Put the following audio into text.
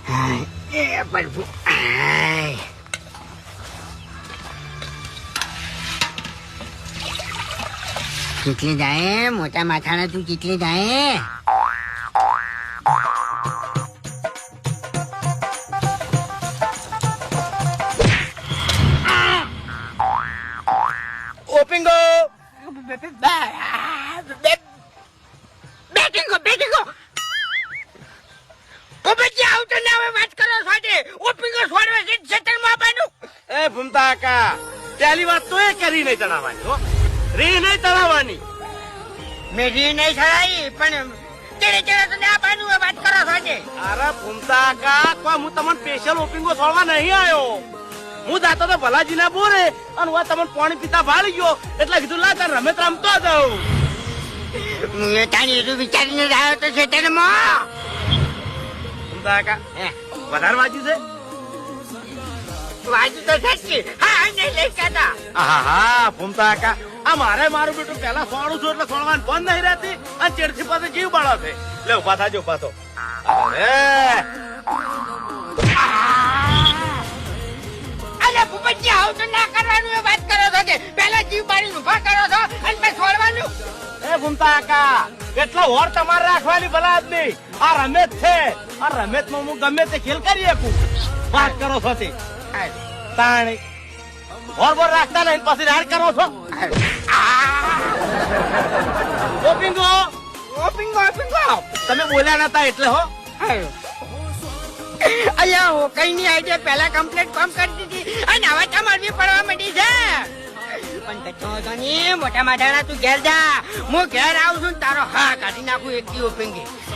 એ પ્રભુ કેટલી જાય મોટા માથાના તું કેટલી જાય ઓપિંગો બેટિંગો ઓ બચ્ચી આવતો ના હવે વાત કરો સાથે ઓપિંગો છોડવે છે સેટલમાં આવવાનું એ ભૂમતા કાકા પહેલી વાત તો એ કરી નહીં ચડાવવાની હો રી નહીં ચડાવવાની મેં રી નહીં છડાઈ પણ તેરે તો ના આવવાનું વાત કરો સાથે અરે ભૂમતા કાકા કોઈ હું તમને સ્પેશિયલ ઓપિંગો છોડવા નહીં આવ્યો હું જાતો તો ભલાજીના બોરે અને હું તમને પાણી પીતા ભાળી ગયો એટલે કીધું લા તાર રમત રમતો જાઉં હું તાણી એટલું વિચારીને આવ્યો તો સેટલમાં ભૂમતા કાકા વધારે વાંચ્યું છે વાજુ તો થશે હા નહીં લઈ જતા હા ભૂમતા કાકા આ મારે મારું બેટું પેલા સોડું છું એટલે સોડવાનું બંધ નહીં રહેતી અને ચેડથી પાસે જીવ બાળો છે લે ઉભા થાજો ઉભા તો અરે ભૂપતજી આવું તો ના કરવાનું એ વાત કરો છો કે પહેલા જીવ બાળીને ઉભા કરો છો અને પછી છોડવાનું એ ભૂમતા કાકા કેટલો હોર તમારે રાખવાની ભલા આદમી આ રમેશ છે આ રમેશમાં હું ગમે તે ખેલ કરી શકું વાત કરો છો તે તાણી હોર બોર રાખતા નહીં પછી રાડ કરો છો ઓપિંગો ઓપિંગો તમે બોલ્યા નતા એટલે હો અલ્યા હો કઈ ની આઈડિયા પહેલા કમ્પ્લીટ કામ કરી દીધી અને હવે તમારી પડવા માંડી છે પણ કચો તો ની મોટા માધાણા તું ઘેર જા હું ઘેર આવું છું ને તારો હા કાઢી નાખું એક દી ઓપિંગી